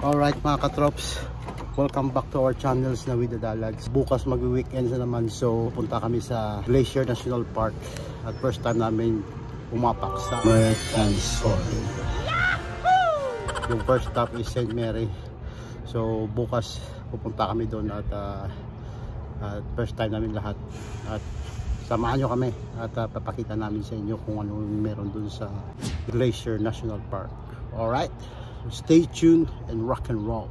Alright mga katrops, welcome back to our channels na With The Dalags. Bukas mag-weekend na naman, so punta kami sa Glacier National Park. At first time namin umapak sa Mercansol. Yung first stop is St. Mary. So bukas pupunta kami doon at first time namin lahat. At samahan nyo kami at papakita namin sa inyo kung ano meron doon sa Glacier National Park. Alright, stay tuned and rock and roll.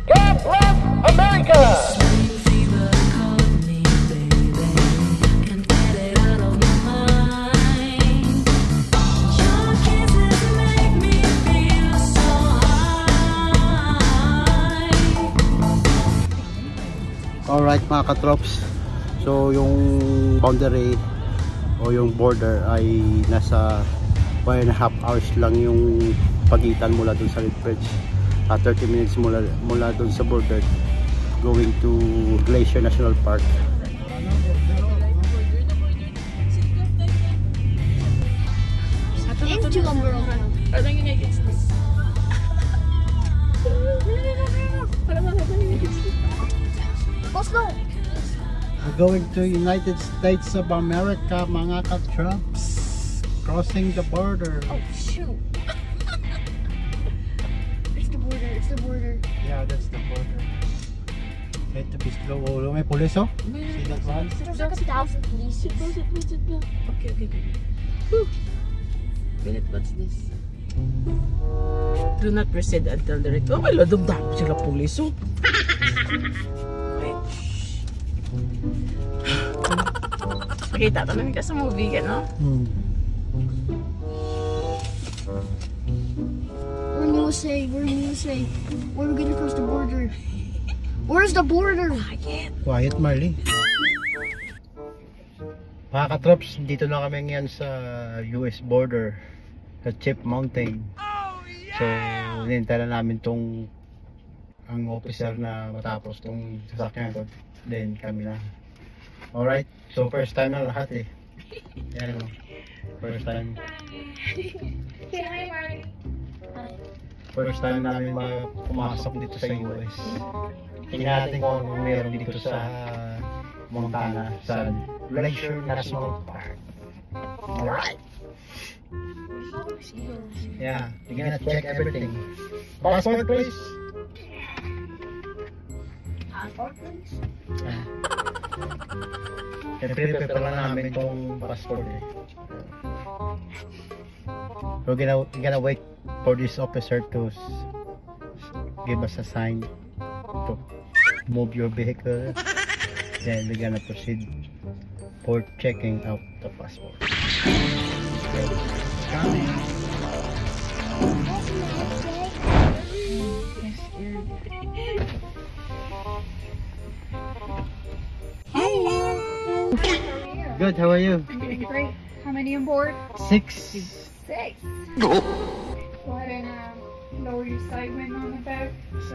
God bless America! Alright mga katrops, so yung boundary o yung border ay nasa 1.5 hours lang yung pagitan mula dun sa Red Bridge. 30 minutes mula dun sa border going to Glacier National Park. Into a world. Parang yung United States. Oslo! We're going to United States of America mga katrops. Crossing the border. Oh shoot! It's the border, it's the border. Yeah, that's the border. Need to be slow. Oh, may police oh? See that one? There's like 1,000 police. Okay. Minute, what's this? Do not proceed until the right. Oh, may ladong sila pulis oh. Pakita ka namin ka sa movie ka, no? We're in USA, we're in USA. We're gonna cross the border. Where's the border? Quiet Marley. Mga katrops, dito na kami ngayon sa US border sa Chip Mountain. So, hinintay na namin ang officer na matapos tong sasakyan ko. Then kami na. Alright, so first time na lahat eh. Yan o. First time. Say hi, Marley. First time namin pumasok dito sa US. Tingnan natin kung ano meron dito sa Montana, sa Glacier National Park. Alright. Yeah, you're gonna check everything. Passport please. Passport, please? Yeah. Prepare lang namin itong passport eh. We're gonna wait for this officer to give us a sign to move your vehicle. Then we're gonna proceed for checking out the passport. Coming. Good, how are you? Doing great. How many on board? 6. 6. Go ahead and lower your side window on the back. Is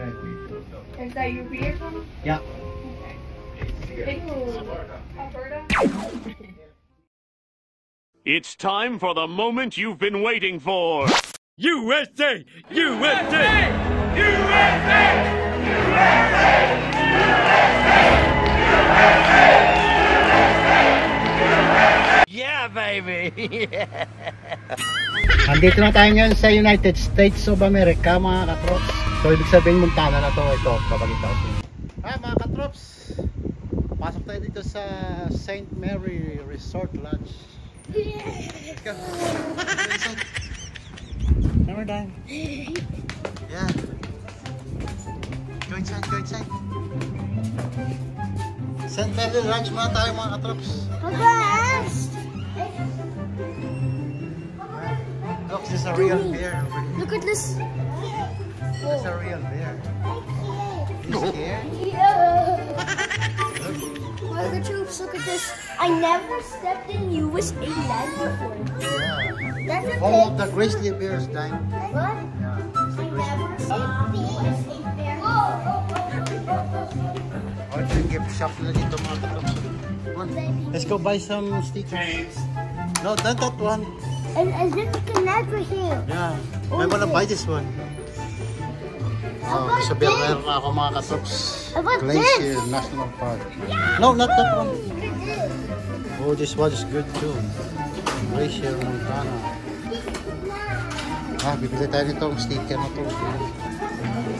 that your vehicle? Yeah. Okay. Alberta. It's time for the moment you've been waiting for. USA! USA! USA! Yeah, baby! Andito na tayo ngayon sa United States of America mga katrops. So ibig sabihin Montana na to. Ito, papakita ko sa inyo. Mga katrops, pasok tayo dito sa St. Mary Resort Lodge. Let's go. Never done. Yeah. Go inside, go inside. St. Mary Lodge muna tayo mga katrops. Look, this is a real bear over here. Look at this. That's a real bear. You scared? Yeah. Look at troops, look at this. I never stepped in USA land before. Yeah. That's a All of pig. the grizzly bears died. What? Yeah. It's a I grizzly never bear. stepped in USA land. Or gift shop na dito mga katrops. Let's go buy some stickers. No, not that one. And then you can never hear. Yeah, I wanna buy this one. Oh, sa Bel-Air na ako mga katrops. Glacier National Park. No, not that one. Oh, this one is good too. Glacier Montana. Bibili tayo nitong sticker na to.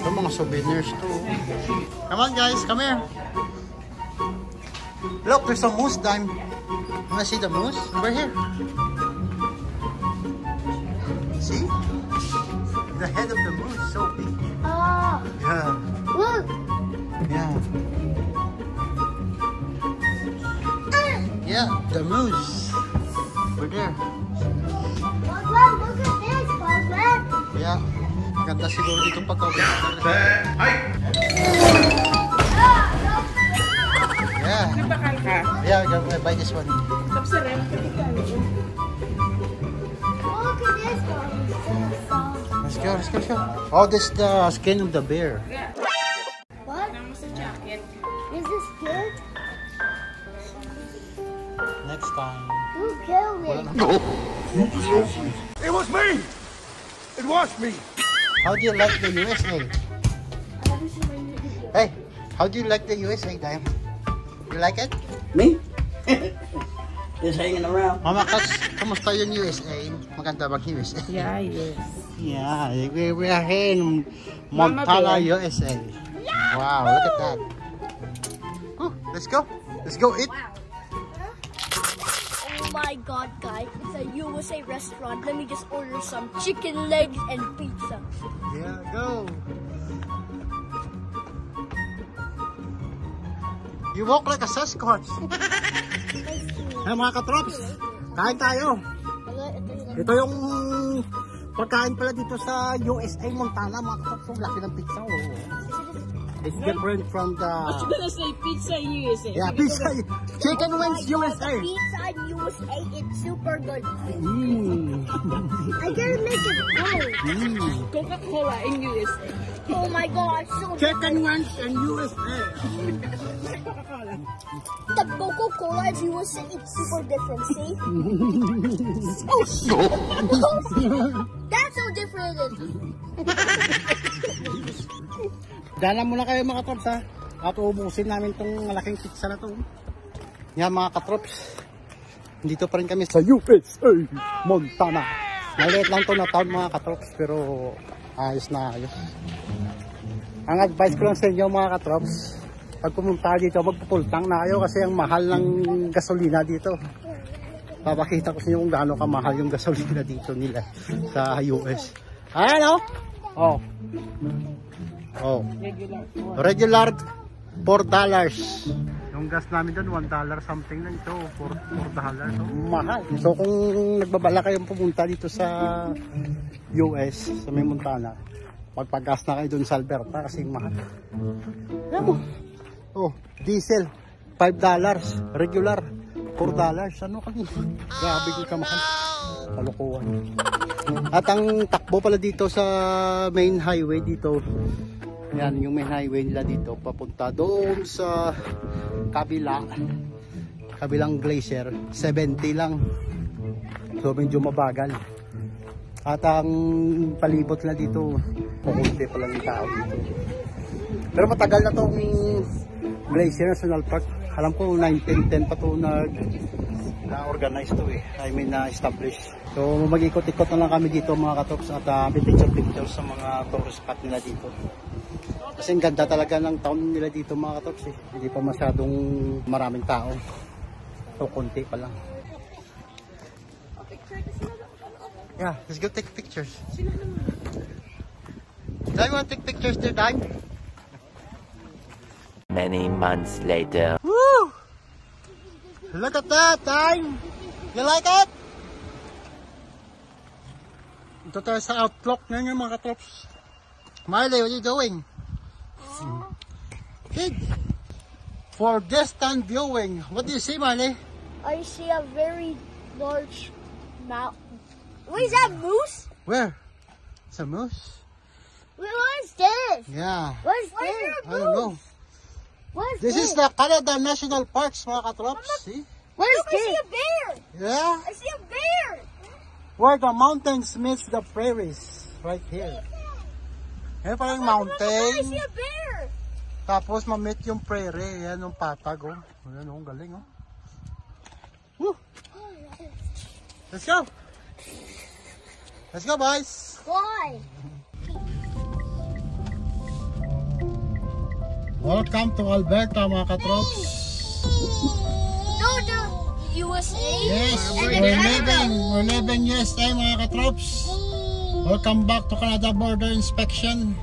Ito mga souvenirs to. Come on guys, come here. Look, there's a moose time. Wanna see the moose? Over here. See? The head of the moose is so big. Oh, Yeah. look. Yeah. Yeah, the moose. Over there. Papa, look at this, Papa. Yeah. Ganda siguro dito pagka-winter. Yeah. Nabakal ka. Yeah, we're gonna buy this one. Stop sa rem. Look at this, Papa. Let's go, let's go, let's go. Oh, this is the skin of the bear. What? Ano mo sa jacket? Is this good? Next time. Who killed me? It was me! It was me! How do you like the USA? Hey, how do you like the USA, Dime? You like it? Me? Just hanging around. Mama, kamusta yung USA? Maganda bang USA? Yeah, yes. Yeah, we are here in Mama Montana, Bear. USA. Wow, look at that. Oh, let's go. Let's go eat. Oh my god, guys. It's a USA restaurant. Let me just order some chicken legs and pizza. Yeah, go. You walk like a Sasquatch. Hey, mga katrops, kain tayo. Ito yung pagkain pala dito sa USA, Montana, mga katrops. Ang laki ng pizza. Oh. It's different from the... I was gonna say pizza in USA. Yeah, pizza. Chicken wings USA. Pizza in USA, it's super good. Mm. I gotta make it cold. Coca-Cola in USA. Oh my god, so Chicken wings in USA. the Coca-Cola in USA, it's super different, see? That's so different. Dala muna kayo mga katrops ha. At uubusin namin tong malaking pizza na to. Yan mga katrops. Dito pa rin kami sa USA, Montana. Maliit lang to na town mga katrops. Pero ayos na ayos. Ang advice ko lang sa inyo mga katrops. Pag pumunta dito magpupultang na kayo. Kasi ang mahal ng gasolina dito. Papakita ko sa inyo kung gaano kamahal yung gasolina dito nila sa US. Ayan o. Oh. Oh. Regular $4. Yung gas namin doon $1 something lang ito, $4. So, mahal. So kung nagbabala kayong pumunta dito sa US, sa may Montana, magpagas na kayo doon sa Alberta kasi mahal. Ayan mo. Oh, diesel $5, regular $4. Ano kami? Grabe yung kamahal. Kalukuhan. At ang takbo pala dito sa main highway dito. Yan, yung main highway nila dito papunta doon sa kabilang glacier, 70 lang. So medyo mabagal. At ang palibot na dito, pumunti pa lang yung tao dito. Pero matagal na tong Glacier National Park. Alam ko 1910 pa to na-organize to eh. I mean na-establish. So mag-ikot-ikot na lang kami dito mga katops at picture sa mga tourist spot nila dito. Kasi ang ganda talaga ng town nila dito mga katops eh. Hindi pa masyadong maraming tao. So konti pa lang. Yeah, let's go take pictures. Do you want to take pictures there, Dime? Many months later. Woo! Look at that, Dime! You like it? Ito tayo sa outlook ngayon mga katrops. Miley, where are you going? Kid, for distant viewing, what do you see, Miley? I see a very large mountain. What is that, moose? Where? It's a moose. What is this? Yeah. What is this? I don't know. What is This is the Canada National Parks, mga katrops. See? Where's Look, I see a bear. Yeah. I see a bear. Where the mountains meets the prairies. Right here. Ayan pala yung I mountain. see a bear. Tapos ma-meet yung prairie. Ayan yung patag. Oh. Ayan oh, galing oh. Woo. Let's go. Let's go, boys. Why? Welcome to Alberta, mga katrops. No, the USA. Yes, And we're then Canada. living USA, mga katrops. Welcome back to Canada Border Inspection.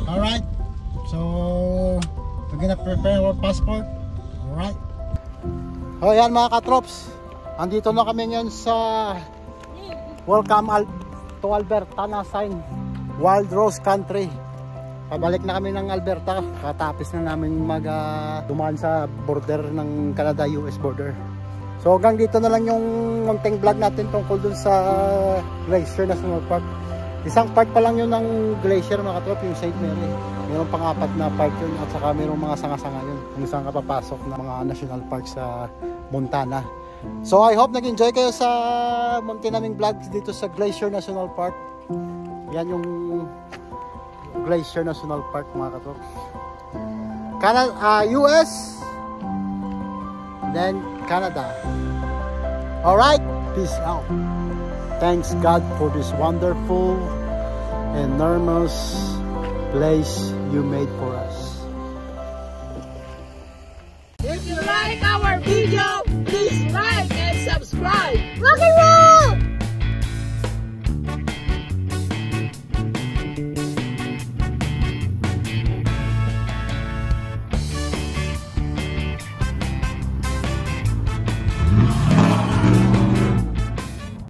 Alright, so we're gonna prepare our passport. Alright. O yan, mga katrops, andito na kami ngayon sa Welcome to Alberta na sign, Wild Rose Country. Pabalik na kami ng Alberta, katapos na namin dumaan sa border ng Canada-US border. So hanggang dito na lang yung munting vlog natin tungkol dun sa Glacier National Park. Isang part pa lang yun ng glacier, mga katrop, yung St. Mary. Mayroon pang 4 na part yun, at saka mayroong mga sanga-sanga yun kung saan ka papasok na mga national park sa Montana. So I hope nag-enjoy kayo sa munti naming vlog dito sa Glacier National Park. Yan yung Glacier National Park, mga katrop. US, then Canada. Alright, peace out. Thanks God for this wonderful, enormous place you made for us.